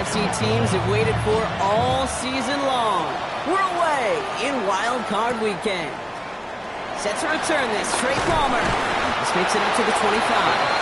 AFC teams have waited for all season long. We're away in Wild Card Weekend. Set to return this, Trey Palmer. This makes it up to the 25.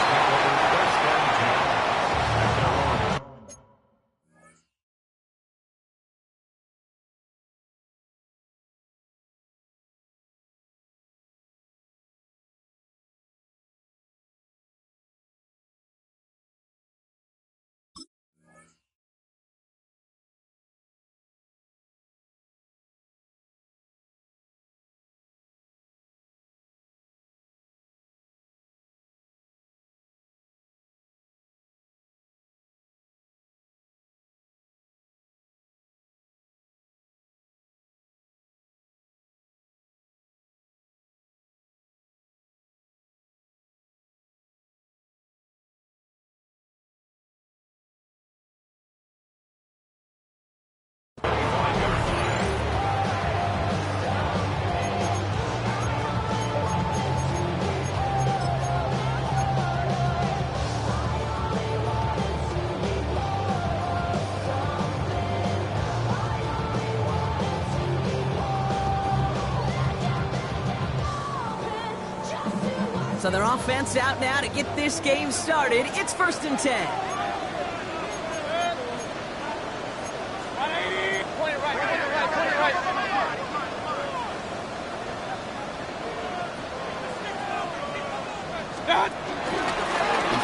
So their offense out now to get this game started. It's 1st and 10.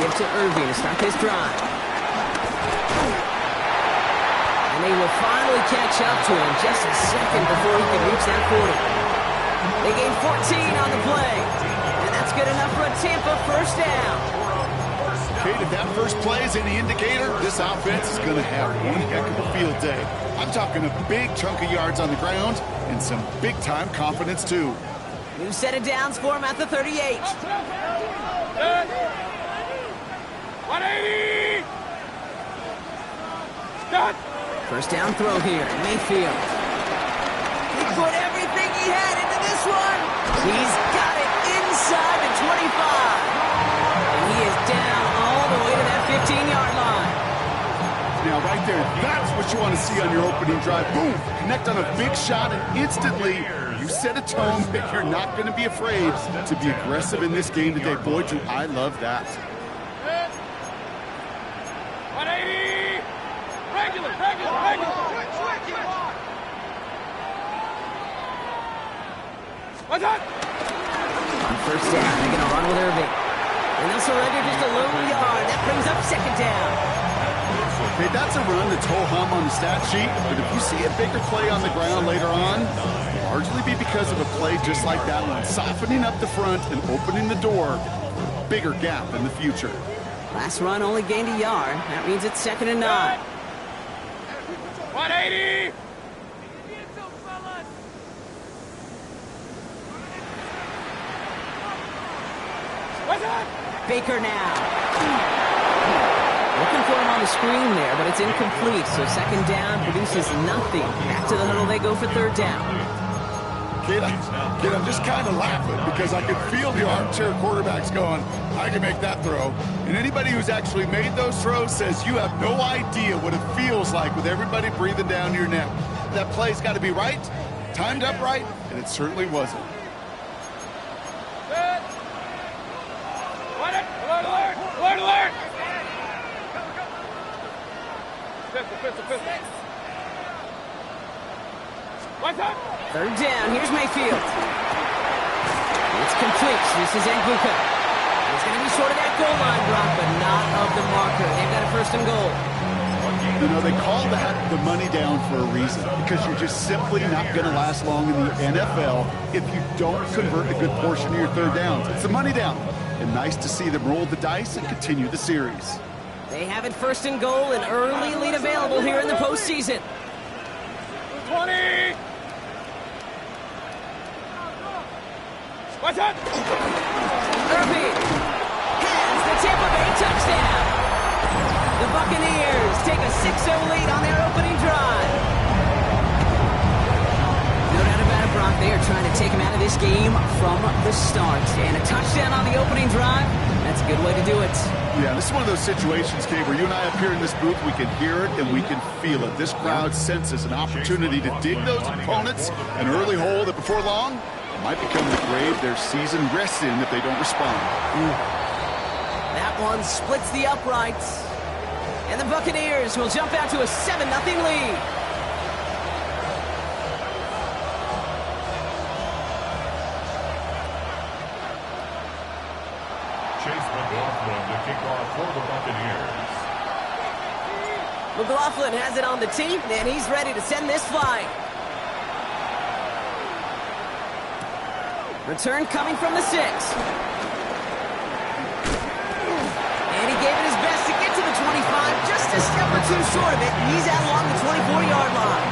Give to Irving to start this drive. And they will finally catch up to him just a second before he can reach that 40. They gain 14 on the play. And that's good enough for a Tampa first down. Okay, if that first play is any indicator, this offense is going to have one heck of a field day. I'm talking a big chunk of yards on the ground and some big-time confidence, too. New set of downs for him at the 38. 180! First down throw here, Mayfield. He put everything he had into this one. He's got it inside the 25. And he is down all the way to that 15-yard line. Now, right there, that's what you want to see on your opening drive. Boom! Connect on a big shot, and instantly you set a tone that you're not going to be afraid to be aggressive in this game today. Boy, do I love that. 180! Regular! What's up? On first down, they're going to run with Irving. And they'll surrender just a low yard. That brings up 2nd down. Okay, that's a run that's ho-hum on the stat sheet, but if you see a bigger play on the ground later on, it'll largely be because of a play just like that one, softening up the front and opening the door for a bigger gap in the future. Last run only gained a yard. That means it's 2nd and 9. 180! What's up? Baker now. Looking for him on the screen there, but it's incomplete. So 2nd down produces nothing. Back to the huddle they go for 3rd down. Kid, I'm just kind of laughing because I can feel the armchair quarterbacks going, I can make that throw. And anybody who's actually made those throws says you have no idea what it feels like with everybody breathing down your neck. That play's got to be right, timed up right, and it certainly wasn't. Alert! Pistol. What's up? 3rd down. Here's Mayfield. It's complete. This is Ncaa. He's going to be short of that goal line, Brock, but not of the marker. They've got a 1st and goal. You know, they call that the money down for a reason, because you're just simply not going to last long in the NFL if you don't convert a good portion of your 3rd downs. It's the money down. And nice to see them roll the dice and continue the series. They have it 1st and goal, an early lead available here in the postseason. 20! What's up? Irving has the Tampa Bay touchdown. The Buccaneers take a 6-0 lead on their opening drive. No doubt about it, Brock. They are trying to take him out of this game from the start. And a touchdown on the opening drive, that's a good way to do it. Yeah, this is one of those situations, Gabe, where you and I up here in this booth, we can hear it and we can feel it. This crowd senses an opportunity to dig those opponents an early hole that before long it might become the grave their season rests in if they don't respond. That one splits the uprights. And the Buccaneers will jump out to a 7-0 lead. McLaughlin has it on the tee, and he's ready to send this flying. Return coming from the 6. And he gave it his best to get to the 25, just a step or two short of it. He's out along the 24-yard line.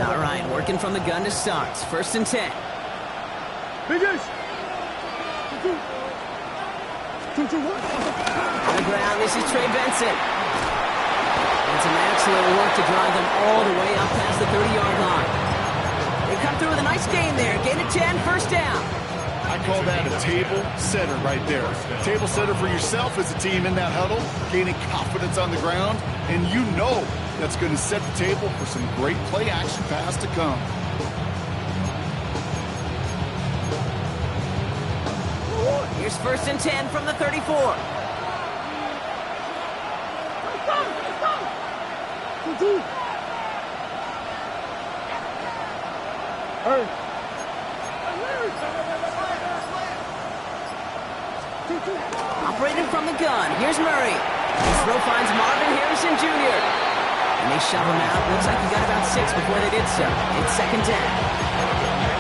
All right, working from the gun to start. 1st and 10. On the ground, this is Trey Benson. And some excellent work to drive them all the way up past the 30-yard line. They come through with a nice gain there. Gain of 10, 1st down. I call that a table setter right there. Table setter for yourself as a team in that huddle, gaining confidence on the ground, and you know that's going to set the table for some great play-action pass to come. Here's 1st and 10 from the 34. Operating from the gun, here's Murray. His throw finds Marvin Harrison Jr. And they shove him out. Looks like he got about 6 before they did so. It's 2nd down.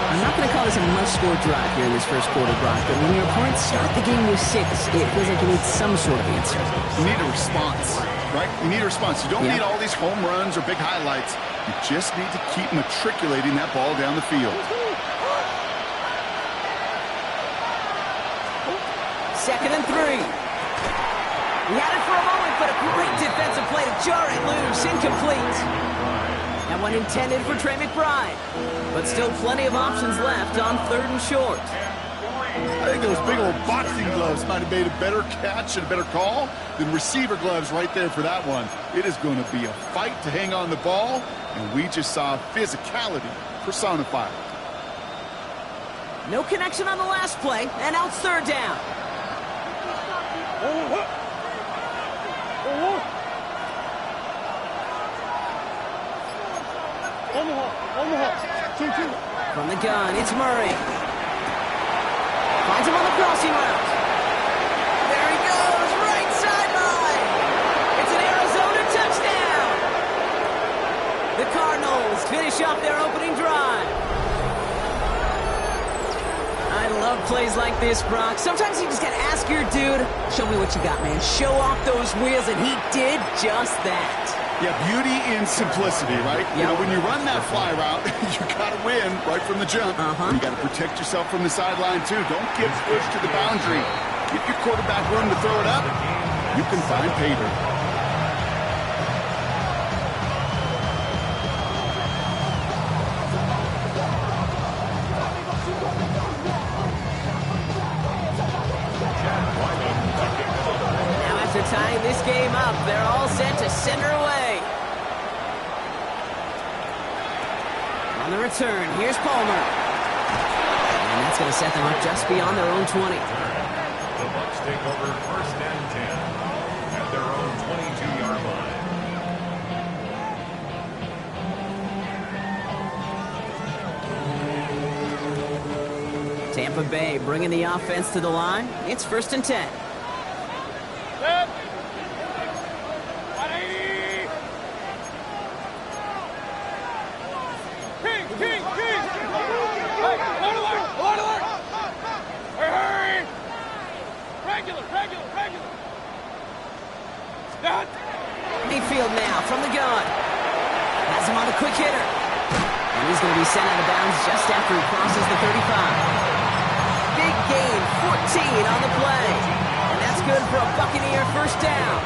I'm not going to call this a must-score drive here in this first quarter, Brock, but when your opponents start the game with 6, it feels like you need some sort of answer. You need a response, right? You need a response. You don't need all these home runs or big highlights. You just need to keep matriculating that ball down the field. 2nd and 3. He had it for a moment, but a great defensive play to jar it loose. Incomplete. That one intended for Trey McBride. But still plenty of options left on 3rd and short. I think those big old boxing gloves might have made a better catch and a better call than receiver gloves right there for that one. It is going to be a fight to hang on the ball, and we just saw physicality personified. No connection on the last play, and now it's 3rd down. From the gun, it's Murray. Finds him on the crossing route. There he goes, right sideline. It's an Arizona touchdown. The Cardinals finish off their opening drive. I love plays like this, Brock. Sometimes you just got to ask your dude, show me what you got, man. Show off those wheels, and he did just that. Yeah, beauty in simplicity, right? You know, when you run that fly route, you got to win right from the jump. You got to protect yourself from the sideline, too. Don't get pushed to the boundary. Give your quarterback room to throw it up. You can find pay dirt. After tying this game up, they're all set to center away. On the return, here's Palmer. And that's going to set them up just beyond their own 20. The Bucs take over 1st and 10 at their own 22-yard line. Tampa Bay bringing the offense to the line. It's 1st and 10. Set. 180. King. Hey, alert. Hurry. Regular. Done. Mayfield now from the gun. Has him on the quick hitter. And he's going to be sent out of bounds just after he crosses the 35. Big gain, 14 on the play. And that's good for a Buccaneer 1st down.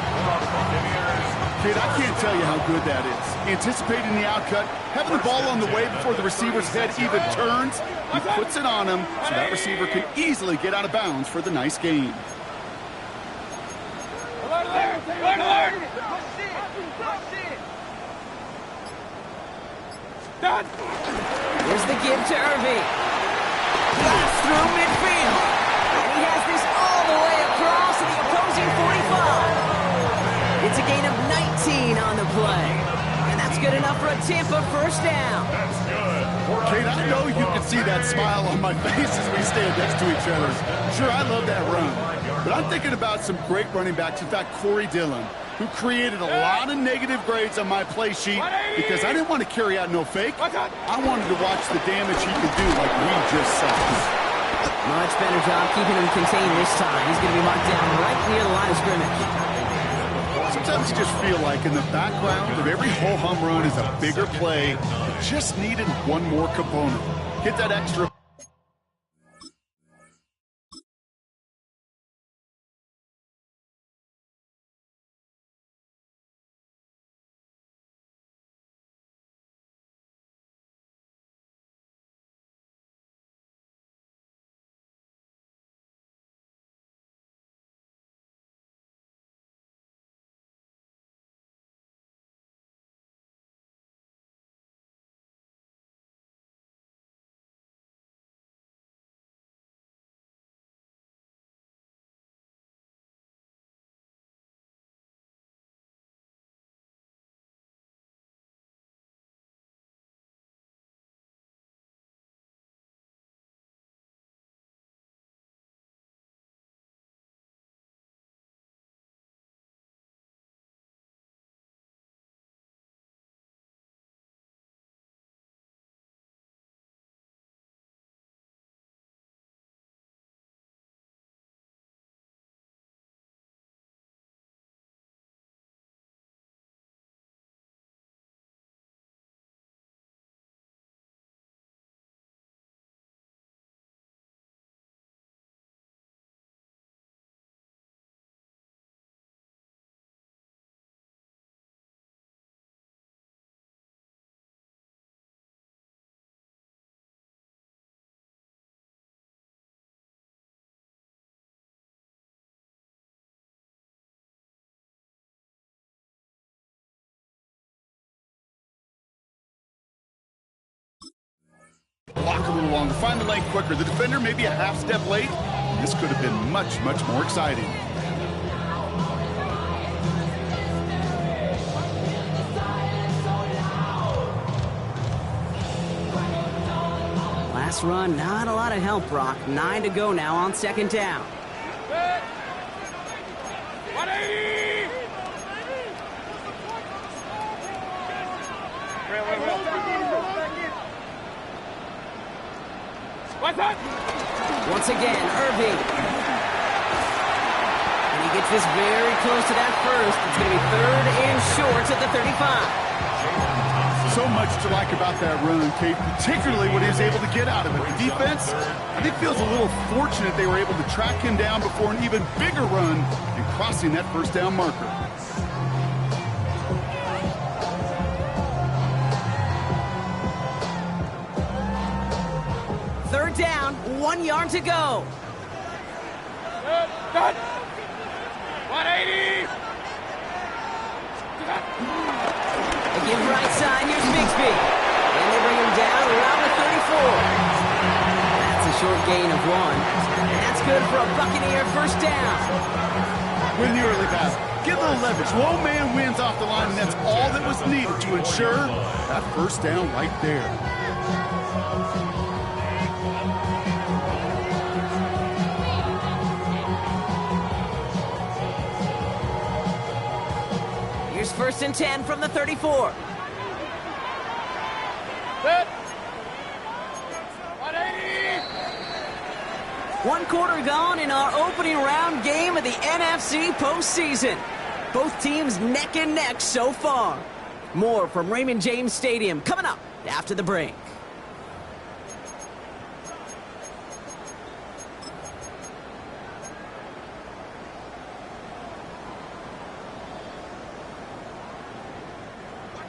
Kid, I can't tell you how good that is. Anticipating the outcut, having the ball on the way before the receiver's head even turns, he puts it on him so that receiver can easily get out of bounds for the nice gain. Here's the give to Irving. Blasts through midfield. And he has this all the way across to the opposing 45. It's a gain of 19 on the play. And that's good enough for a Tampa first down. That's good. Kate, I know you can see that smile on my face as we stand next to each other. Sure, I love that run. But I'm thinking about some great running backs. In fact, Corey Dillon, who created a lot of negative grades on my play sheet because I didn't want to carry out no fake. I wanted to watch the damage he could do like we just saw. Much better job keeping him contained this time. He's going to be marked down right near the line of scrimmage. Sometimes you just feel like in the background of every ho-hum run is a bigger play. Just needed one more component. Hit that extra. Block a little longer, find the lane quicker. The defender may be a half step late. This could have been much, much more exciting. Last run, not a lot of help, Brock. 9 to go now on second down. 180! What's that? Once again, Irving. And he gets this very close to that first. It's going to be 3rd and short at the 35. So much to like about that run, Kate, particularly what he was able to get out of it. The defense, I think, feels a little fortunate they were able to track him down before an even bigger run and crossing that first down marker. Third down, 1 yard to go. Done. 180! Again, right side, here's Bigsby. And they bring him down around the 34. That's a short gain of 1. And that's good for a Buccaneer first down. Win the early pass. Get a little leverage. Low man wins off the line, and that's all that was needed to ensure that first down right there. Here's 1st and 10 from the 34. Set. 180! 1 quarter gone in our opening round game of the NFC postseason. Both teams neck and neck so far. More from Raymond James Stadium coming up after the break.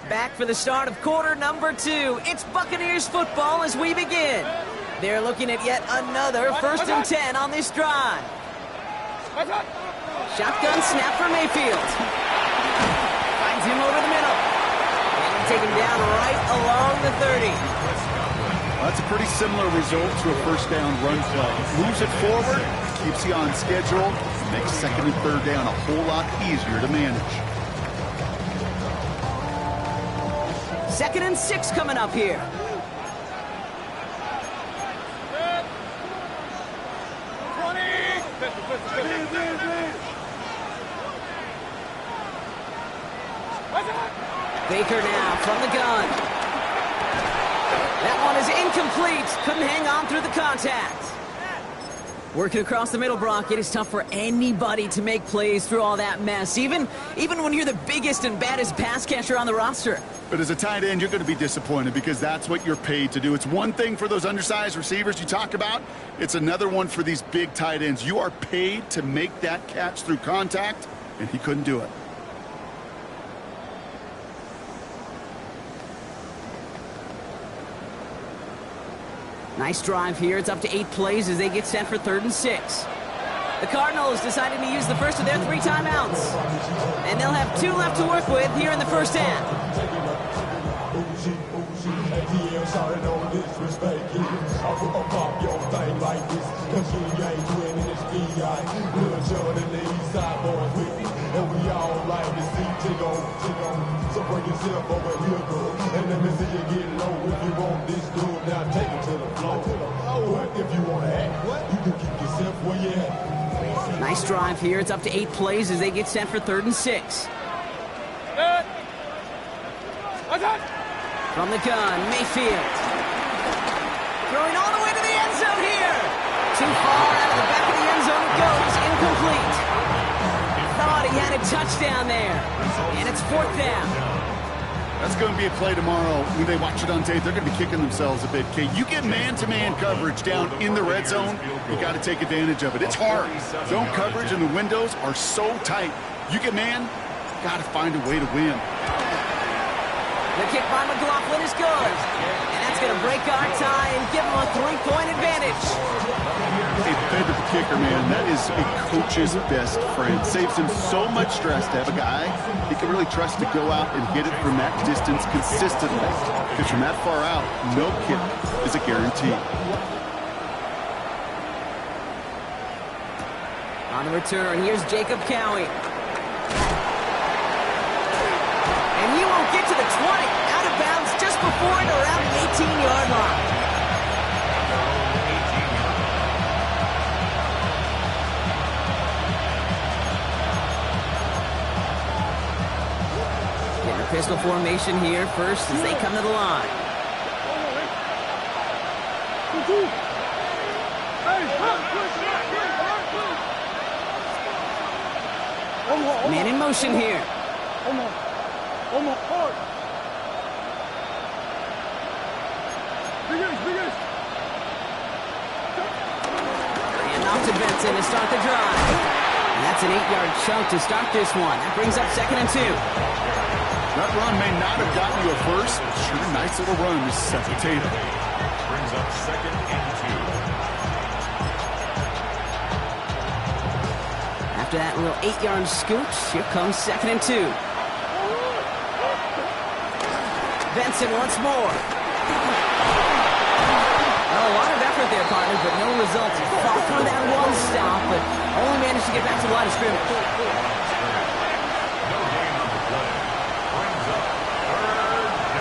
Back for the start of quarter number 2. It's Buccaneers football as we begin. They're looking at yet another 1st and 10 on this drive. Shotgun snap for Mayfield. Finds him over the middle. And take him down right along the 30. That's a pretty similar result to a first down run play. Moves it forward, keeps you on schedule, makes 2nd and 3rd down a whole lot easier to manage. 2nd and 6 coming up here. Baker now from the gun. That one is incomplete. Couldn't hang on through the contact. Working across the middle, Brock, it is tough for anybody to make plays through all that mess, even when you're the biggest and baddest pass catcher on the roster. But as a tight end, you're going to be disappointed because that's what you're paid to do. It's one thing for those undersized receivers you talk about. It's another one for these big tight ends. You are paid to make that catch through contact, and he couldn't do it. Nice drive here. It's up to 8 plays as they get set for 3rd and 6. The Cardinals decided to use the first of their 3 timeouts. And they'll have 2 left to work with here in the first half. So bring yourself over here, girl. And let me see you get low. If you want this dude, now take it to the floor. But if you want to act, you can keep yourself where you at. Nice drive here. It's up to 8 plays as they get set for 3rd and 6. From the gun, Mayfield. Throwing all the way to the end zone here. Too far out of the back of the end zone it goes. Incomplete. Thought he had a touchdown there. And it's 4th down. That's going to be a play tomorrow. When they watch it on tape, they're going to be kicking themselves a bit, Kate. You get man-to-man coverage down in the red zone, you got to take advantage of it. It's hard. Zone coverage and the windows are so tight. You get man, got to find a way to win. The kick by McLaughlin is good. And that's going to break our tie and give them a 3-point advantage. Hey, fed to the kicker, man. That is a coach's best friend. Saves him so much stress to have a guy he can really trust to go out and hit it from that distance consistently. Because from that far out, no kick is a guarantee. On the return, here's Jacob Cowie. And he won't get to the 20. Out of bounds just before and around the 18-yard line. Getting a pistol formation here first as they come to the line. Man in motion here. And off to Benson to start the drive. And that's an 8-yard chunk to start this one. That brings up 2nd and 2. That run may not have gotten you a first, but sure, nice little run to set the table. Brings up 2nd and 2. After that little 8-yard scoot, here comes 2nd and 2. Benson once more. A lot of effort there, partner, but no results. He fought through that one stop, but only managed to get back to the line of scrimmage. No gain on the play. Brings up 3rd down.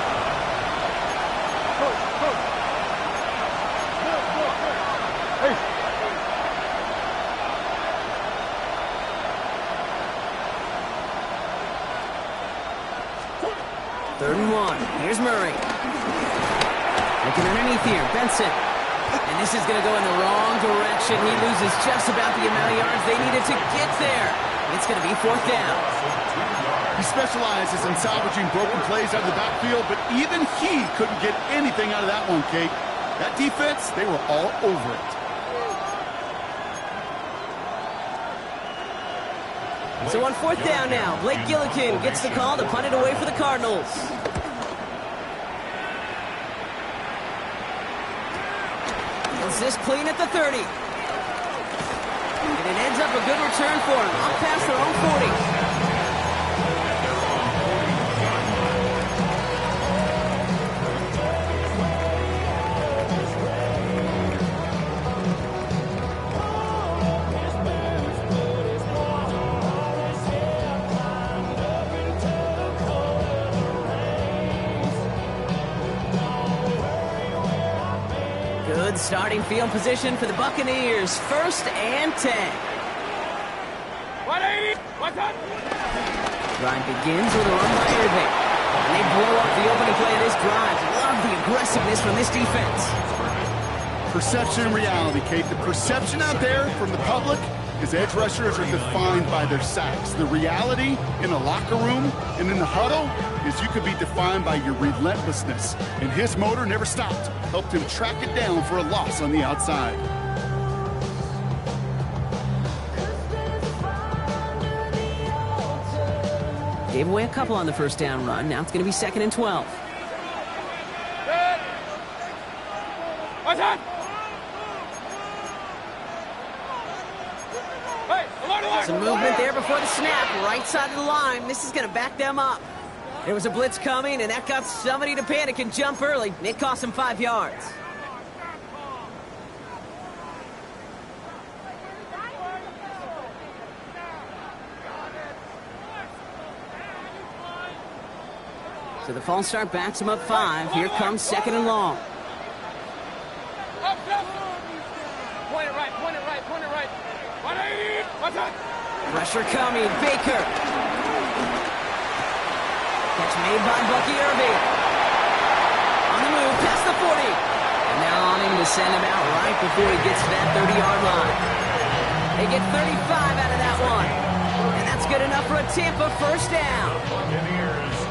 Third and 1. Here's Murray. Looking underneath here. Benson. And this is going to go in the wrong direction. He loses just about the amount of yards they needed to get there. It's going to be 4th down. He specializes in salvaging broken plays out of the backfield, but even he couldn't get anything out of that one, Kate. That defense, they were all over it. So on 4th down now, Blake Gillikin gets the call to punt it away for the Cardinals. Keeps this clean at the 30. And it ends up a good return for him. Up past their own 40. Good starting field position for the Buccaneers. 1st and 10. 180. 110. Drive begins with a run by Irving. And they blow up the opening play of this drive. Love the aggressiveness from this defense. Perception and reality, Kate. The perception out there from the public is edge rushers are defined by their sacks. The reality in a locker room and in the huddle is you could be defined by your relentlessness. And his motor never stopped. Helped him track it down for a loss on the outside. Gave away a couple on the first down run. Now it's going to be 2nd and 12. Good. 110. Hey, alert. Some movement there before the snap. Right side of the line. This is going to back them up. There was a blitz coming, and that got somebody to panic and jump early. It cost him 5 yards. So the false start backs him up 5. Here comes 2nd and long. Up. Point it right. 180. 110. Pressure coming. Baker. Catch made by Bucky Irving. On the move, past the 40. And now on him to send him out right before he gets to that 30-yard line. They get 35 out of that one. And that's good enough for a Tampa 1st down.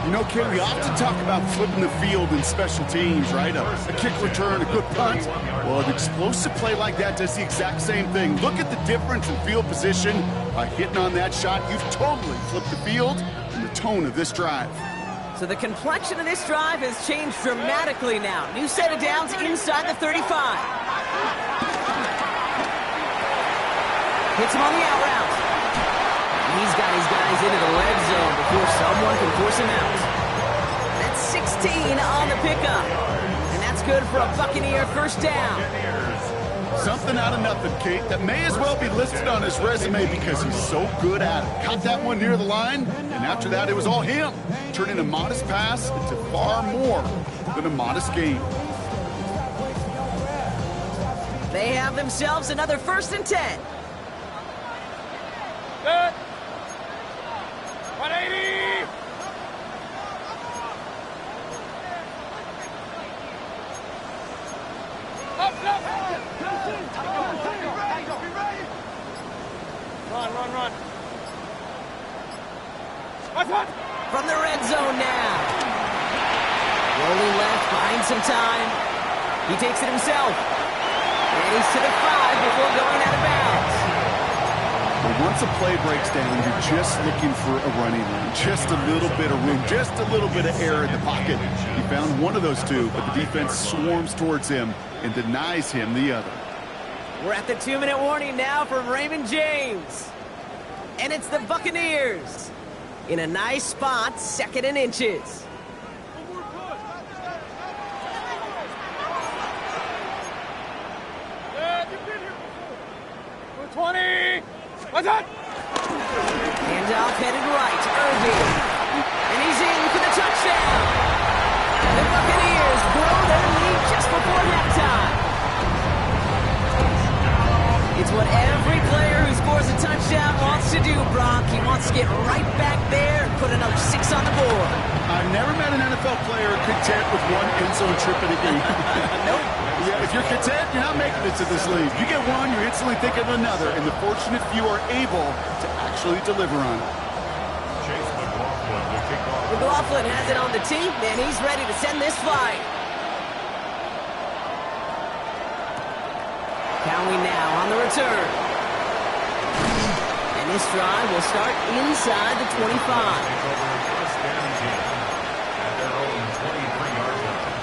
You know, Kate, we often talk about flipping the field in special teams, right? A kick return, a good punt. Well, an explosive play like that does the exact same thing. Look at the difference in field position. By hitting on that shot, you've totally flipped the field and the tone of this drive. So the complexion of this drive has changed dramatically now. New set of downs inside the 35. Hits him on the out route. He's got his guys into the red zone before someone can force him out. That's 16 on the pickup. And that's good for a Buccaneer 1st down. Something out of nothing, Kate, that may as well be listed on his resume because he's so good at it. Caught that one near the line, and after that, it was all him. Turning a modest pass into far more than a modest game. They have themselves another 1st and 10. Good. 180. Up. Run. From the red zone now. Rolling left, buying some time. He takes it himself. And he's to the 5 before going out of bounds. But once a play breaks down, you're just looking for a running room. Just a little bit of room, just a little bit of air in the pocket. He found one of those two, but the defense swarms towards him and denies him the other. We're at the 2-minute warning now from Raymond James. And it's the Buccaneers. In a nice spot, 2nd and inches. Good. 20. 110. Handoff headed right. Irving. And he's in for the touchdown. The Buccaneers blow their lead just before halftime. It's what every player who scores a touchdown wants to do, Brock. He wants to get right back there and put another 6 on the board. I've never met an NFL player content with one end zone trip in a game. Nope. Yeah, if you're content, you're not making it to this league. You get one, you're instantly thinking of another, and the fortunate few are able to actually deliver on it. Chase McLaughlin will kick off. McLaughlin has it on the tee, and he's ready to send this flight. Cowie now on the return. And this drive will start inside the 25. Take over 1st and 10 at their own 23-yard line.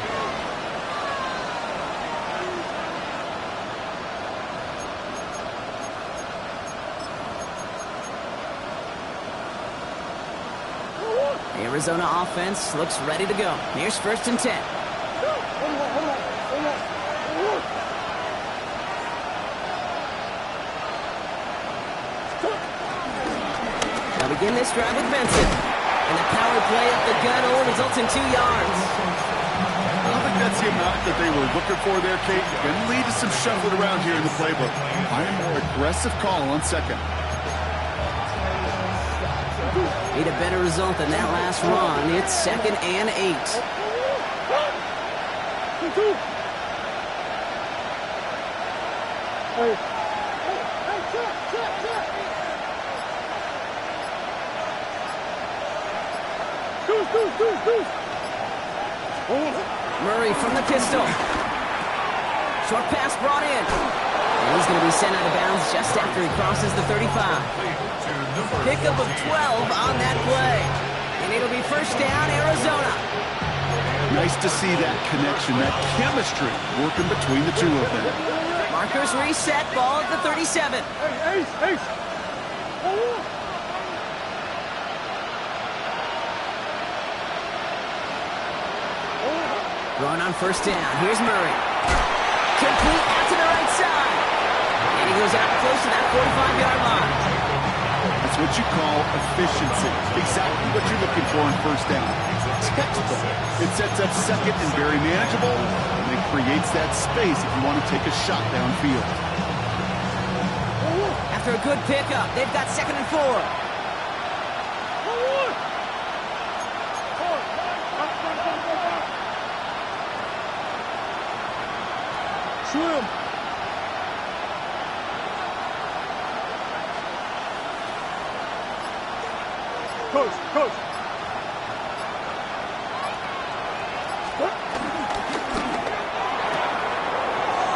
Arizona offense looks ready to go. Here's 1st and 10. They'll begin this drive with Benson. And the power play up the gut only results in 2 yards. I don't think that's the amount that they were looking for there, Kate. Going to lead to some shuffling around here in the playbook. I am more aggressive call on 2nd. Need a better result than that last run. It's 2nd and 8. Murray from the pistol. Short pass brought in. And he's going to be sent out of bounds just after he crosses the 35. Pickup of 12 on that play. And it'll be 1st down, Arizona. Nice to see that connection, that chemistry working between the 2 of them. Markers reset, ball at the 37. Run on 1st down. Here's Murray. Complete out to the right side. And he goes out close to that 45-yard line. That's what you call efficiency. Exactly what you're looking for on 1st down. Textbook. It sets up 2nd and very manageable, and it creates that space if you want to take a shot downfield. After a good pickup, they've got 2nd and 4. Swim. Coach.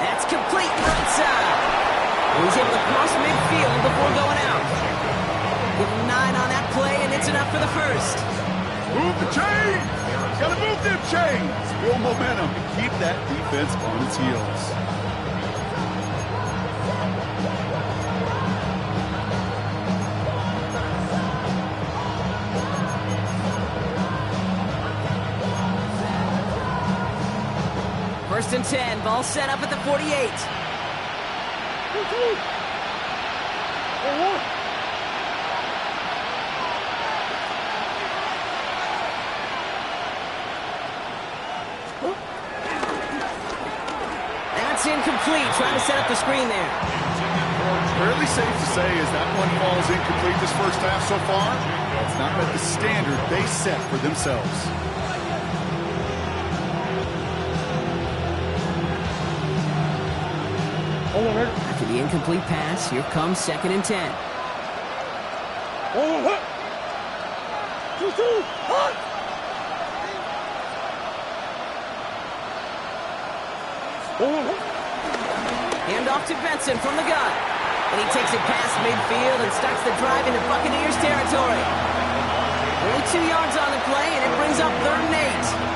That's complete right side. He's able to cross midfield before going out. Give him 9 on that play, and it's enough for the 1st. Move the chains! Gotta move them chains! Build momentum and keep that defense on its heels. First and 10, ball set up at the 48. That's incomplete, trying to set up the screen there. Fairly safe to say as that one falls incomplete this 1st half so far, it's not met the standard they set for themselves. After the incomplete pass, here comes 2nd and 10. Hand off to Benson from the gun. And he takes it past midfield and starts the drive into Buccaneers territory. Only 2 yards on the play, and it brings up 3rd and 8.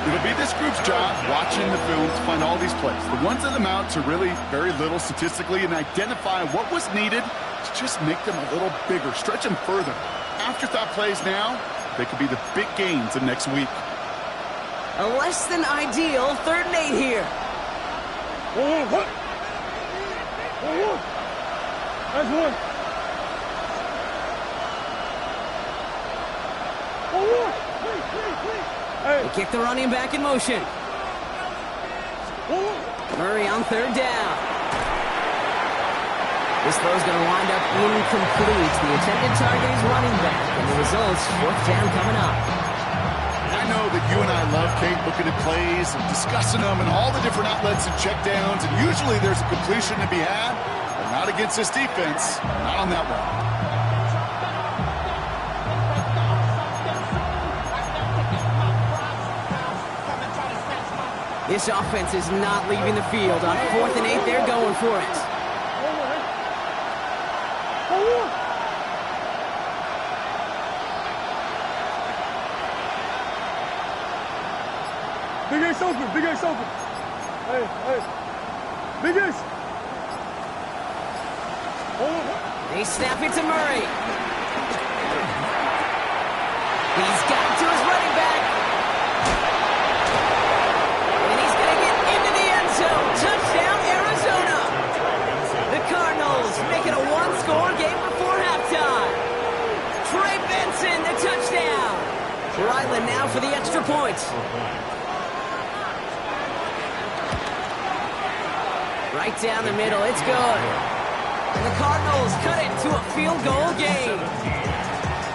It'll be this group's job watching the film to find all these plays. The ones that amount to really very little statistically and identify what was needed to just make them a little bigger, stretch them further. Afterthought plays now, they could be the big gains of next week. A less than ideal 3rd and 8 here. That's one. They kick the running back in motion. Murray on 3rd down. This throw's going to wind up incomplete. The intended target is running back, and the result's 4th down coming up. I know that you and I love, Kate, looking at plays and discussing them and all the different outlets and checkdowns, and usually there's a completion to be had, but not against this defense, not on that one. This offense is not leaving the field. On 4th and 8, they're going for it. Big Ace open, Big Ace open. Hey, Big Ace. They snap it to Murray. He's got it to his running back. And he's going to get into the end zone. Touchdown, Arizona. The Cardinals make it a one-score game before halftime. Trey Benson, the touchdown. Ryland now for the extra point. Right down the middle, it's good. And the Cardinals cut it to a field goal game.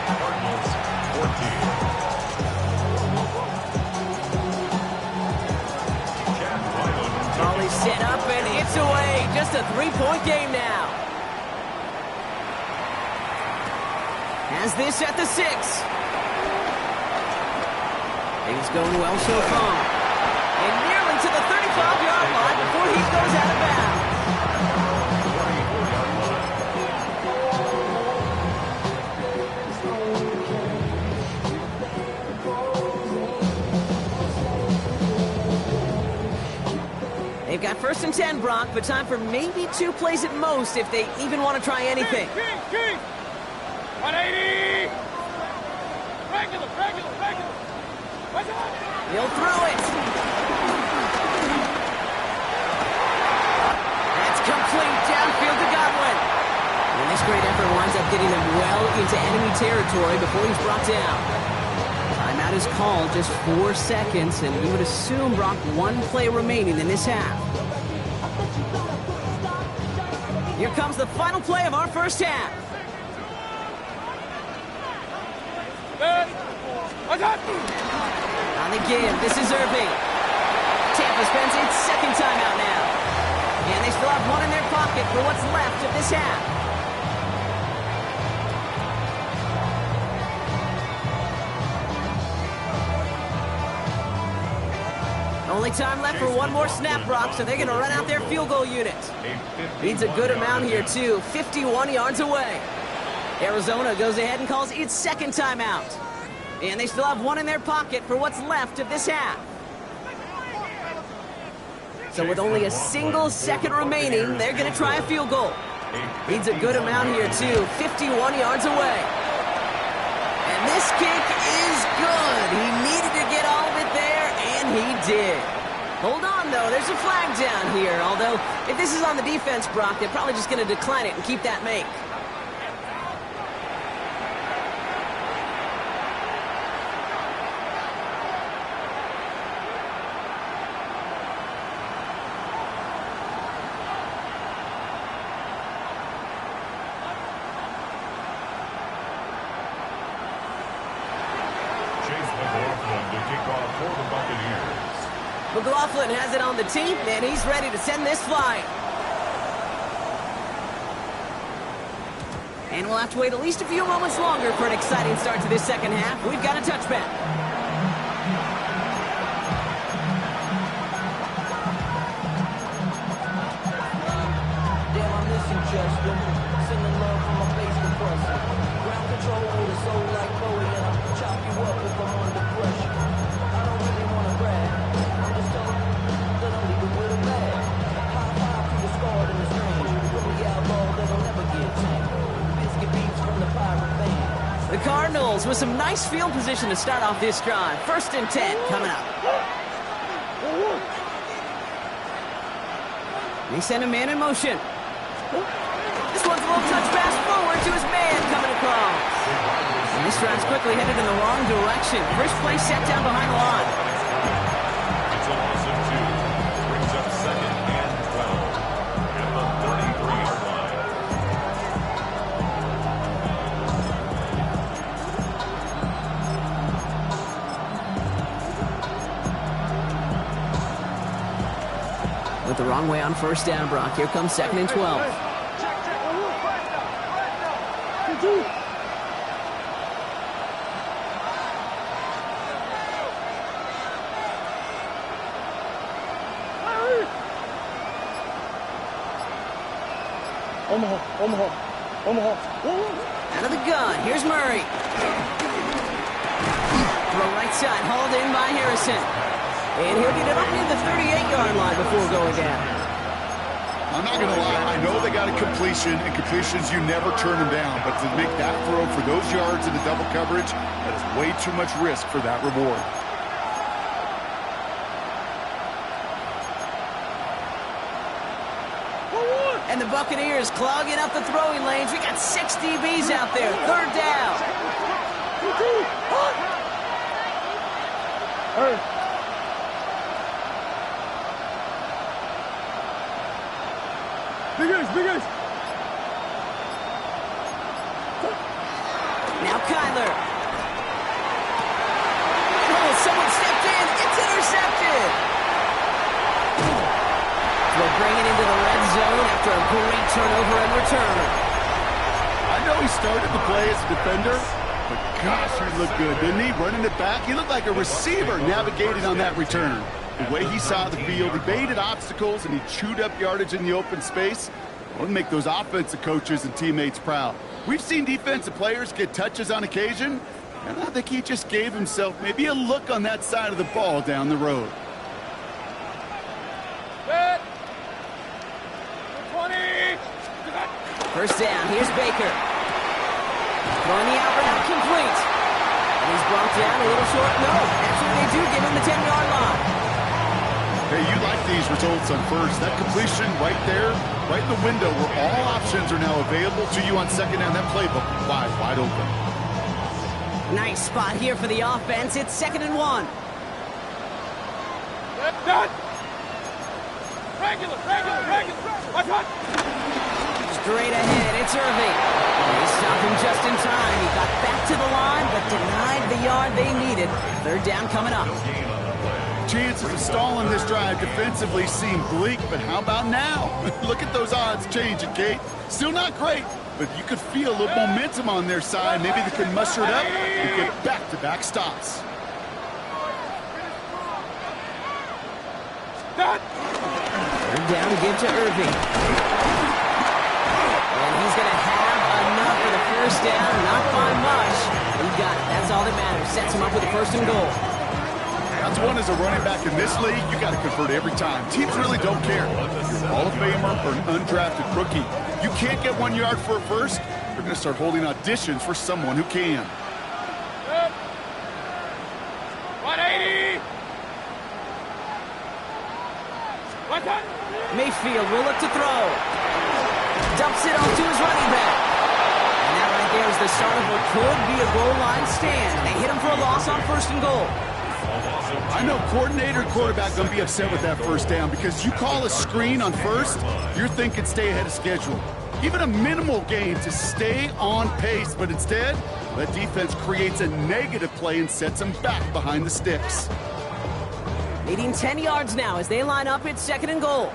Cardinals 14. Volley set up and it's away. Just a three-point game now. Has this at the 6. Things going well so far. And nearly to the 35-yard line before he goes out of bounds. They've got 1st and 10, Brock, but time for maybe 2 plays at most if they even want to try anything. King! 180! Regular! Watch out! He'll throw it. That's complete downfield to Godwin. And this great effort winds up getting them well into enemy territory before he's brought down. Timeout is called, just 4 seconds, and we would assume, Brock, 1 play remaining in this half. Here comes the final play of our first half. On the give, this is Irving. Tampa spends its 2nd timeout now. And they still have 1 in their pocket for what's left of this half. Only time left for 1 more snap, Brock, so they're going to run out their field goal unit. Needs a good amount here, too. 51 yards away. Arizona goes ahead and calls its 2nd timeout. And they still have 1 in their pocket for what's left of this half. So with only a single second remaining, they're going to try a field goal. Needs a good amount here, too. 51 yards away. And this kick is good. He needed to get all of it there, and he did. Hold on, though. There's a flag down here. Although, if this is on the defense, Brock, they're probably just going to decline it and keep that make. McLaughlin has it on the team, and he's ready to send this flying. And we'll have to wait at least a few moments longer for an exciting start to this second half. We've got a touchback. Damn, I'm missing Justin. Sending love from my face compressor. Ground control with a soul like Bowie, and I'll chop you up if I'm under pressure. I don't really want to brag. I'm just telling you that I'm leaving with a bag. High five to the scarred in the strange. From the outlaw that'll never get tamed. Biscuit beats from the pirate band. The Cardinals with some nice field position to start off this drive. 1st and 10 coming up. They send a man in motion. This one's a little touch pass forward to his man coming across. And this drive's quickly headed in the wrong direction. First play set down behind the line. It's a loss of 2. Brings up 2nd and 12. At the 33-yard line. With the wrong way on 1st down, Brock. Here comes 2nd and 12. Omaha. Out of the gun. Here's Murray. Throw right side. Hauled in by Harrison. And he'll get it up near the 38-yard line before going down. I'm not going to lie. I know they got a completion, and completions, you never turn them down. But to make that throw for those yards in the double coverage, that is way too much risk for that reward. And the Buccaneers clogging up the throwing lanes. We got 6 DBs out there. 3rd down. Hey. Big Ace. Now Kyler. Oh, someone stepped in. It's intercepted. We'll bring it into the red zone after a great turnover and return. I know he started the play as a defender, but gosh, he looked good, didn't he? Running it back, he looked like a receiver navigating on that return. The way he saw the field, he baited obstacles, and he chewed up yardage in the open space. It would make those offensive coaches and teammates proud. We've seen defensive players get touches on occasion, and I think he just gave himself maybe a look on that side of the ball down the road. First down, here's Baker. Throwing the out route complete. And he's brought down a little short. No, that's what they do, give him the 10-yard line. Hey, you like these results on first. That completion right there, right in the window where all options are now available to you on second down. That playbook wide open. Nice spot here for the offense. It's 2nd and 1. Regular. Straight ahead, it's Irving. They stopped him just in time. He got back to the line, but denied the yard they needed. 3rd down coming up. Chances of stalling this drive defensively seem bleak, but how about now? Look at those odds changing, Kate. Still not great, but you could feel a little momentum on their side. Maybe they could muster it up and get back-to-back stops. Third down to give to Irving. And he's going to have enough for the first down. Not by much. He got it. That's all that matters. Sets him up with a 1st and goal. That's one as a running back in this league. You got to convert every time. Teams really don't care. If you're a Hall of Famer or an undrafted rookie, you can't get 1 yard for a first. They're going to start holding auditions for someone who can. 180. Mayfield will look to throw. Dumps it off to his running back. And that right there is the start of what could be a goal line stand. They hit him for a loss on 1st and goal. I know coordinator and quarterback going to be upset with that first down because you call a screen on first, you're thinking stay ahead of schedule. Even a minimal gain to stay on pace, but instead, that defense creates a negative play and sets them back behind the sticks. Needing 10 yards now as they line up. It's 2nd and goal.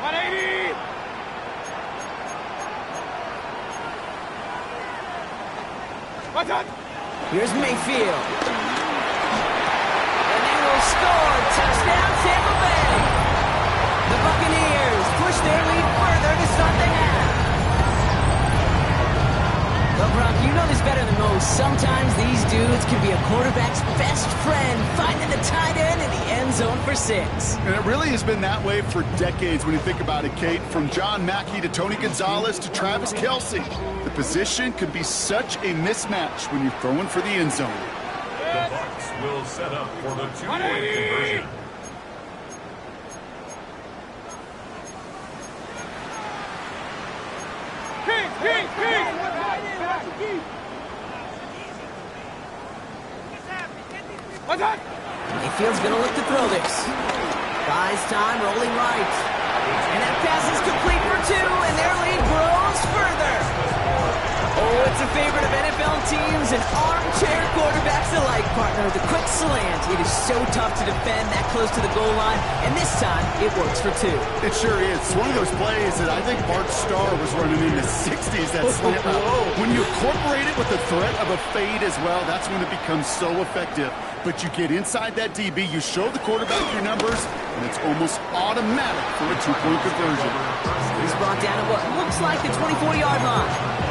180. Here's Mayfield. And they will score. Touchdown, Tampa Bay. The Buccaneers push their lead further to start the half. Well, Brock, you know this better than most. Sometimes these dudes can be a quarterback's best friend, finding the tight end in the end zone for 6. And it really has been that way for decades when you think about it, Kate. From John Mackey to Tony Gonzalez to Travis Kelce. The position could be such a mismatch when you're throwing for the end zone. The Bucs will set up for the 2-point conversion. Mayfield's going to look to throw this. Buys time, rolling right. And that pass is complete for 2, and their lead grows further. Oh, it's a favorite of NFL teams and armchair quarterbacks alike, partner. The quick slant. It is so tough to defend that close to the goal line, and this time it works for 2. It sure is. It's one of those plays that I think Bart Starr was running in the 60s, that slant route. When you incorporate it with the threat of a fade as well, that's when it becomes so effective. But you get inside that DB, you show the quarterback your numbers, and it's almost automatic for a 2-point conversion. He's brought down at what looks like the 24-yard line.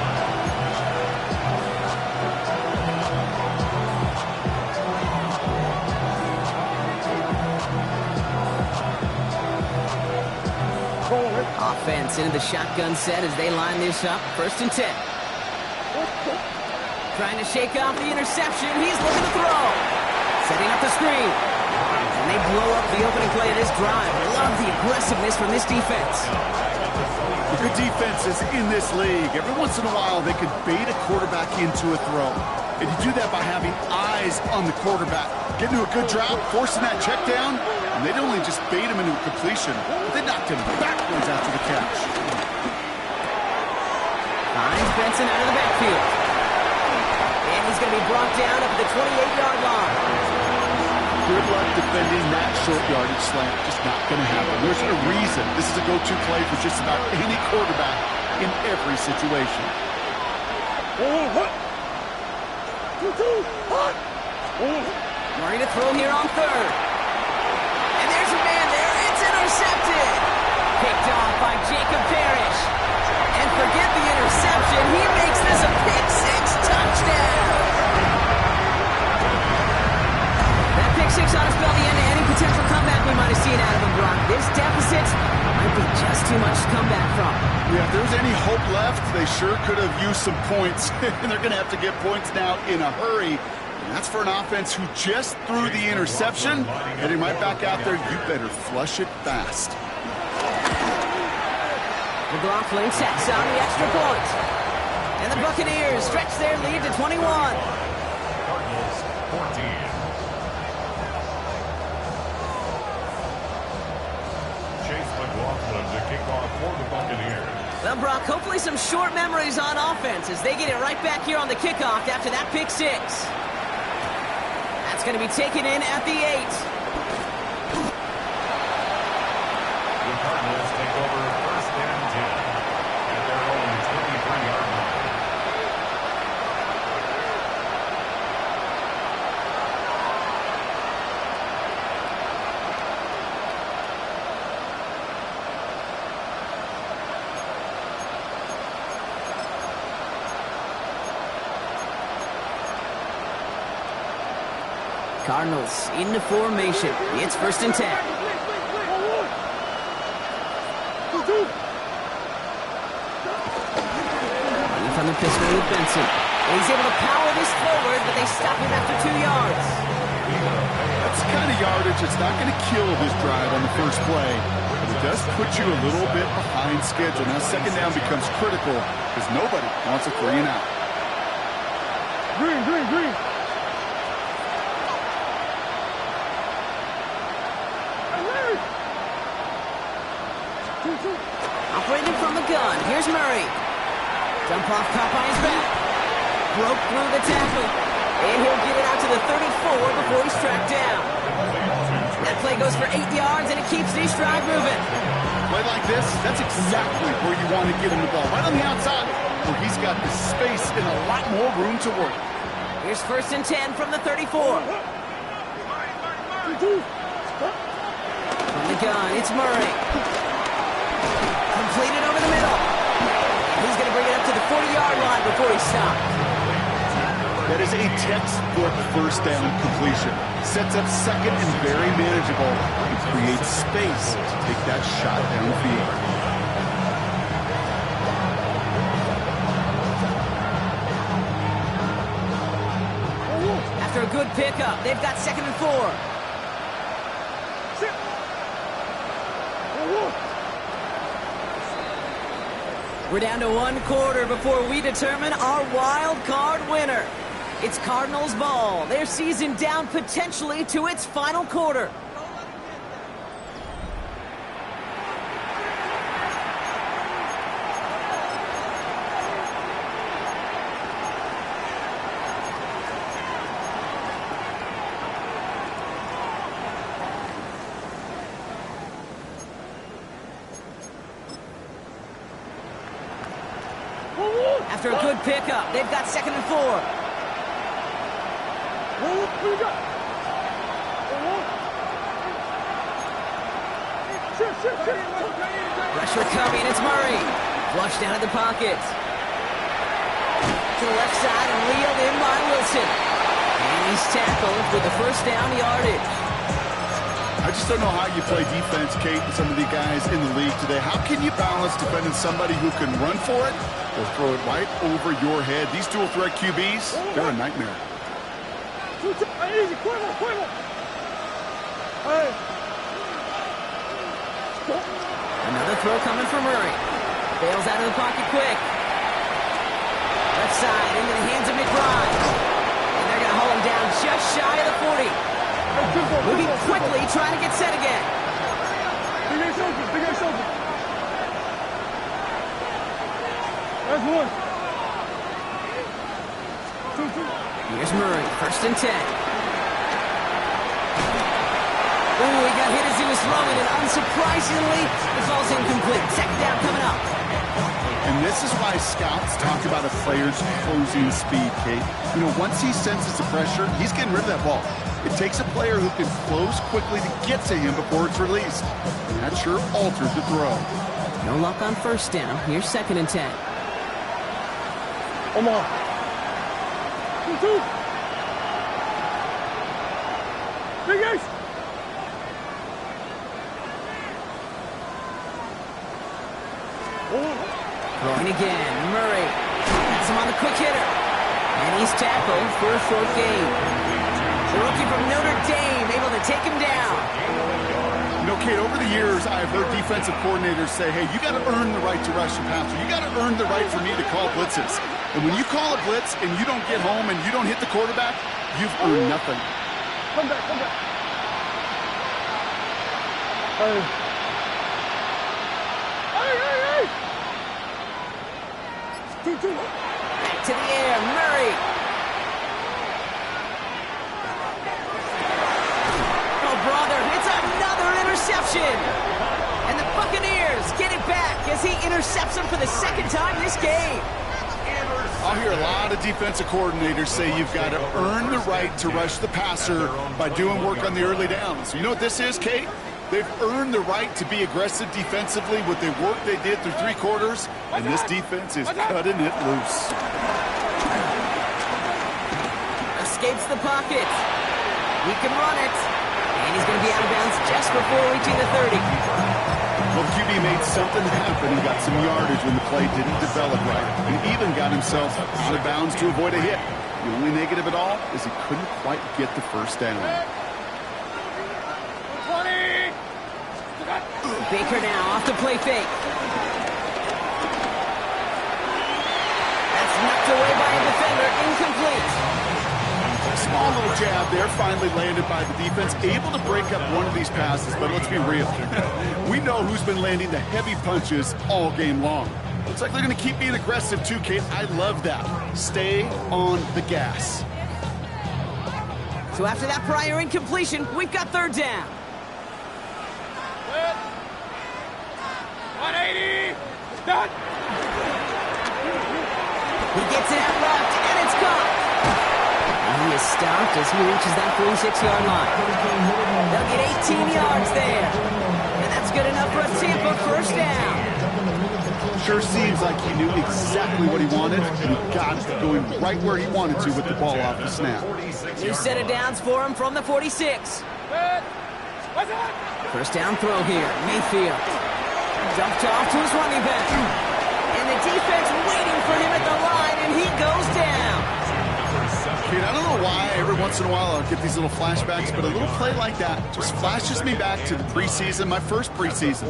Offense into the shotgun set as they line this up. 1st and 10. Trying to shake off the interception. He's looking to throw. Setting up the screen. And they blow up the opening play of this drive. I love the aggressiveness from this defense. Good defenses in this league. Every once in a while, they could bait a quarterback into a throw. And you do that by having eyes on the quarterback. Getting to a good drop, forcing that check down, and they'd only just bait him into a completion. They knocked him backwards after the catch. Finds Benson out of the backfield. And he's going to be brought down up at the 28-yard line. Good luck defending that short yardage slant. Just not going to happen. There's a reason this is a go-to play for just about any quarterback in every situation. Murray to throw here on 3rd. And there's a man there. It's intercepted. Picked off by Jacob Parrish. And forget the interception. He makes this a pick-6 touchdown. That pick-6 ought to spell the end to any potential comeback we might have seen out of him, Brock. This deficit might be just too much to come back from. Yeah, if there was any hope left, they sure could have used some points. And they're going to have to get points now in a hurry. And that's for an offense who just threw the interception. Heading right back out there, you better flush it fast. McLaughlin sets on the extra point. And the Buccaneers stretch their lead to 21. Cardinals 14. Chase McLaughlin to kick off for the Buccaneers. Well, Brock, hopefully some short memories on offense as they get it right back here on the kickoff after that pick-6. That's going to be taken in at the 8. The Cardinals take over 1st and 10 at their own 23-yard line. Cardinals into formation. It's 1st and 10. Running from the pistol with Benson. And he's able to power this forward, but they stop him after 2 yards. That's the kind of yardage that's not going to kill this drive on the first play. But it does put you a little bit behind schedule. Now 2nd down becomes critical because nobody wants a 3 and out. Green. Operating from the gun. Here's Murray. Dump off caught by his back. Broke through the tackle. And he'll get it out to the 34 before he's tracked down. That play goes for 8 yards, and it keeps the drive moving. Play like this, that's exactly where you want to get him the ball. Right on the outside, where he's got the space and a lot more room to work. Here's 1st and 10 from the 34. From the gun, it's Murray. Completed over the middle. He's going to bring it up to the 40-yard line before he stops. That is a textbook 1st down completion. Sets up 2nd and very manageable. It creates space to take that shot downfield. After a good pickup, they've got 2nd and 4. We're down to 1 quarter before we determine our wild card winner. It's Cardinals ball. Their season down potentially to its final quarter. After a good pickup, they've got 2nd and 4. Pressure coming, it's Murray. Flushed out of the pocket. To the left side and wheeled in by Wilson. And he's tackled with the 1st down yardage. I just don't know how you play defense, Kate, and some of the guys in the league today. How can you balance defending somebody who can run for it or throw it right over your head? These dual threat QBs, they're a nightmare. Easy, quiver. Hey. Another throw coming from Murray. Bails out of the pocket quick. Left side into the hands of McBride. And they're going to hold him down just shy of the 40. Moving quickly, trying to get set again. Big Ace open. That's one. Two. Here's Murray, 1st and 10. Oh, he got hit as he was throwing, and unsurprisingly, the ball's incomplete. 2nd down coming up. And this is why scouts talk about a player's closing speed, Kate. You know, once he senses the pressure, he's getting rid of that ball. It takes a player who can close quickly to get to him before it's released. And that sure alters the throw. No luck on 1st down. Here's 2nd and 10. Come on. Two. Big Ace. Throwing again, Murray. That's him on the quick hitter. And he's tackled for a short gain. The rookie from Notre Dame able to take him down. You know, Kate, over the years, I've heard defensive coordinators say, hey, you got to earn the right to rush the passer. You got to earn the right for me to call blitzes. And when you call a blitz and you don't get home and you don't hit the quarterback, you've earned nothing. Come back. Hey. Two. Back to the air, Murray. Oh, brother, it's another interception. And the Buccaneers get it back as he intercepts him for the 2nd time this game. I'll hear a lot of defensive coordinators say you've got to earn the right to rush the passer by doing work on the early downs. You know what this is, Kate? They've earned the right to be aggressive defensively with the work they did through 3 quarters, and this defense is cutting it loose. Escapes the pocket. He can run it. And he's going to be out of bounds just before reaching the 30. Well, the QB made something happen and got some yardage when the play didn't develop right, and even got himself out of bounds to avoid a hit. The only negative at all is he couldn't quite get the 1st down. Baker now off the play fake. That's knocked away by a defender, incomplete. Small little jab there, finally landed by the defense, able to break up one of these passes, but let's be real. We know who's been landing the heavy punches all game long. Looks like they're going to keep being aggressive too, Kate. I love that. Stay on the gas. So after that prior incompletion, we've got 3rd down. 180. Done. He gets it out left, and it's caught. And he is stopped as he reaches that 46-yard line. They'll get 18 yards there. And that's good enough for a Tampa 1st down. Sure seems like he knew exactly what he wanted, and he got it going right where he wanted to with the ball off the snap. New set of downs for him from the 46. 1st down throw here, Mayfield. Dumped off to his running back. And the defense waiting for him at the line, and he goes down. Kate, I don't know why every once in a while I'll get these little flashbacks, but a little play like that just flashes me back to the preseason, my first preseason.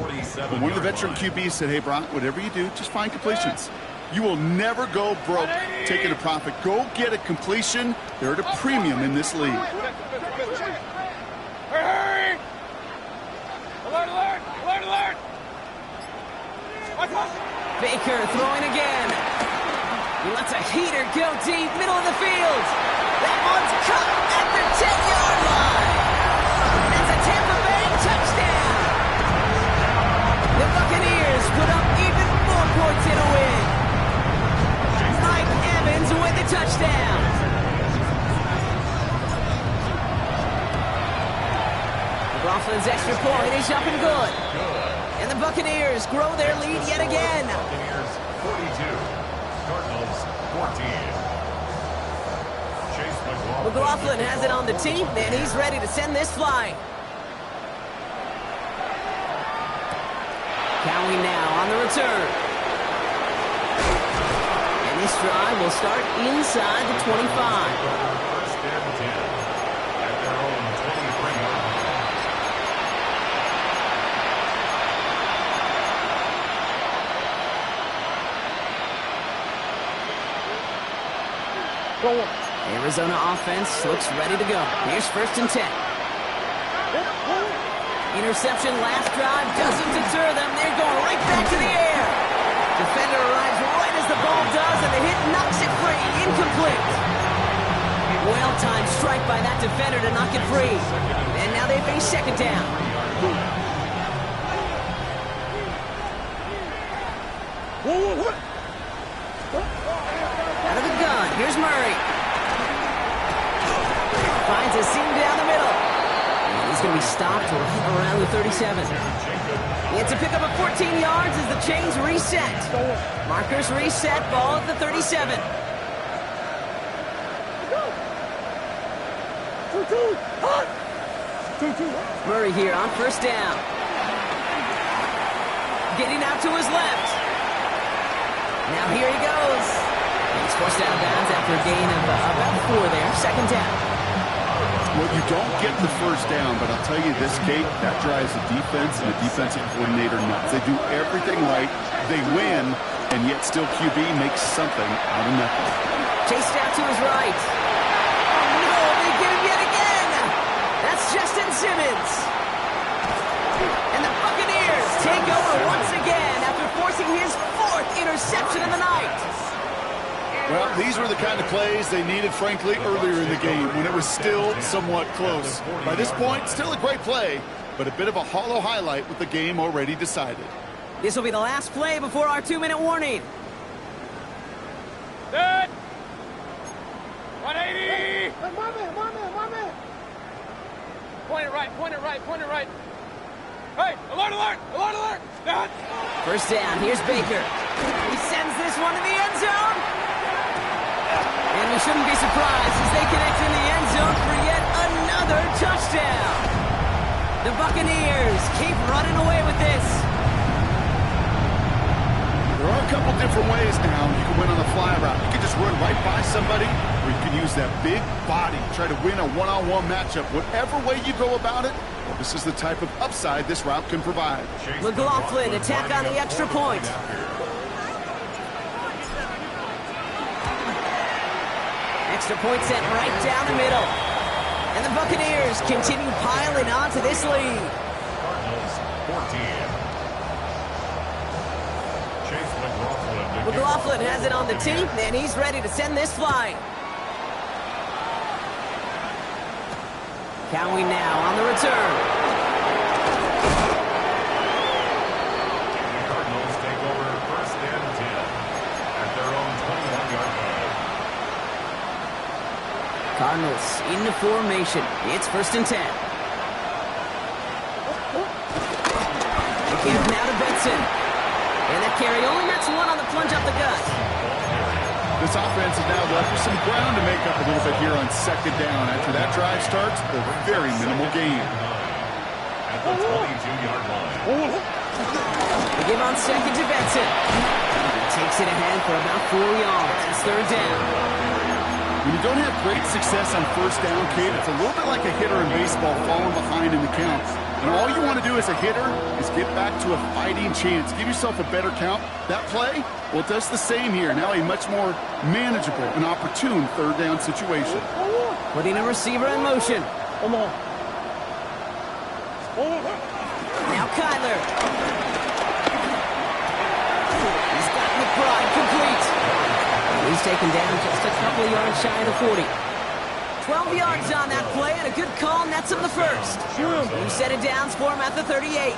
When one of the veteran QBs said, hey, Brock, whatever you do, just find completions. You will never go broke taking a profit. Go get a completion. They're at a premium in this league. Hurry! Alert! Baker throwing again. He lets a heater go deep, middle of the field. That one's caught at the 10-yard line. That's a Tampa Bay touchdown. The Buccaneers put up even more points in a win. Mike Evans with the touchdown. McLaughlin's extra point is up and good. And the Buccaneers grow their lead yet again. Buccaneers 42, Cardinals 14. Chase McLaughlin McLaughlin has it on the team, and he's ready to send this flying. Counting now on the return. And this drive will start inside the 25. First and 10 at their own 23-yard line. Arizona offense looks ready to go. Here's first and 10. Interception last drive doesn't deter them. They're going right back to the air. Defender arrives right as the ball does, and the hit knocks it free. Incomplete. Well-timed strike by that defender to knock it free. And now they face second down. Out of the gun, here's Murray. Finds a seam down the middle. And he's going to be stopped around the 37. It's a pickup of 14 yards as the chains reset. Markers reset, ball at the 37. Murray here on first down. Getting out to his left. Now here he goes. He's forced out of bounds after a gain of about 4 there. Second down. Well, you don't get the first down, but I'll tell you this, Kate, that drives the defense and the defensive coordinator nuts. They do everything right, they win, and yet still QB makes something out of nothing. Chased out to his right. Oh, no, they get him yet again. That's Justin Simmons. And the Buccaneers take over once again after forcing his 4th interception of the night. Well, these were the kind of plays they needed, frankly, earlier in the game when it was still somewhat close. By this point, still a great play, but a bit of a hollow highlight with the game already decided. This will be the last play before our 2-minute warning. Set. 180. Hey, my man. Point it right. Hey, alert. Set. First down, here's Baker. He sends this one to the end zone. And we shouldn't be surprised as they connect in the end zone for yet another touchdown. The Buccaneers keep running away with this. There are a couple different ways now you can win on the fly route. You can just run right by somebody, or you can use that big body, try to win a one-on-one matchup. Whatever way you go about it, this is the type of upside this route can provide. McLaughlin attack on the extra point. Extra point set right down the middle. And the Buccaneers continue piling on to this lead. Cardinals 14. Chase McLaughlin. McLaughlin has it on the tee, and he's ready to send this flying. Counting now on the return. The Cardinals take over first and 10 at their own 21-yard line. Cardinals into formation. It's first and 10. They give now to Benson. And that carry only nets one on the plunge up the gut. This offense is now left with some ground to make up a little bit here on second down. After that drive starts, a very minimal gain. At the 22-yard line. They give on second to Benson. He takes it ahead for about 4 yards. It's third down. When you don't have great success on first down, Kate, it's a little bit like a hitter in baseball falling behind in the count. And all you want to do as a hitter is get back to a fighting chance. Give yourself a better count. That play, well, it does the same here. Now a much more manageable and opportune third down situation. Putting a receiver in motion. Come on. Now Kyler. He's got McBride complete. He's taken down just a couple of yards shy of the 40. 12 yards on that play, and a good call nets him the first. He set it down for him at the 38.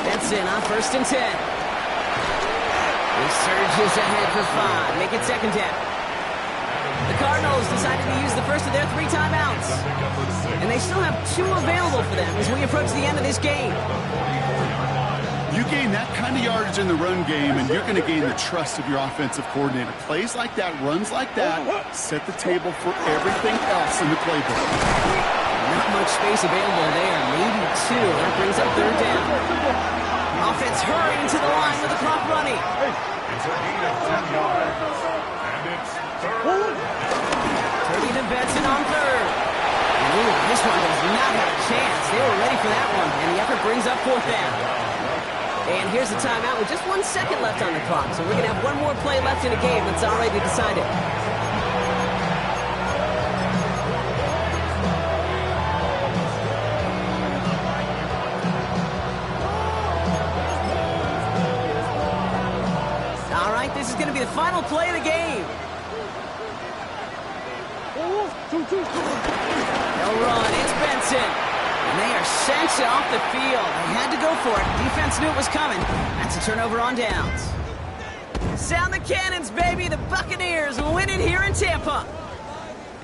Benson on first and 10. He surges ahead for 5. Make it second down. The Cardinals decided to use the first of their 3 timeouts. And they still have 2 available for them as we approach the end of this game. You gain that kind of yardage in the run game, and you're going to gain the trust of your offensive coordinator. Plays like that, runs like that, set the table for everything else in the playbook. Not much space available there. Maybe 2. That brings up third down. Offense hurrying to the line with the clock running. It's a gain of 10 yards. And it's third. Turning to Benson on third. Ooh, this one does not have a chance. They were ready for that one, and the effort brings up fourth down. And here's the timeout with just 1 second left on the clock. So we're going to have one more play left in a game that's already decided. All right, this is going to be the final play of the game. They'll run. It's Benson. And they are sent off the field. They had to go for it. Defense knew it was coming. That's a turnover on downs. Sound the cannons, baby. The Buccaneers win it here in Tampa.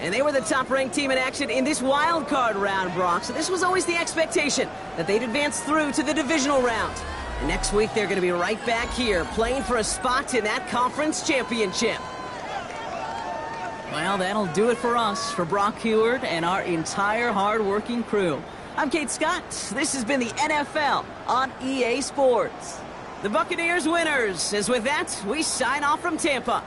And they were the top-ranked team in action in this wild card round, Brock. So this was always the expectation that they'd advance through to the divisional round. And next week, they're going to be right back here playing for a spot in that conference championship. Well, that'll do it for us, for Brock Heward and our entire hard-working crew. I'm Kate Scott. This has been the NFL on EA Sports. The Buccaneers winners. As with that, we sign off from Tampa.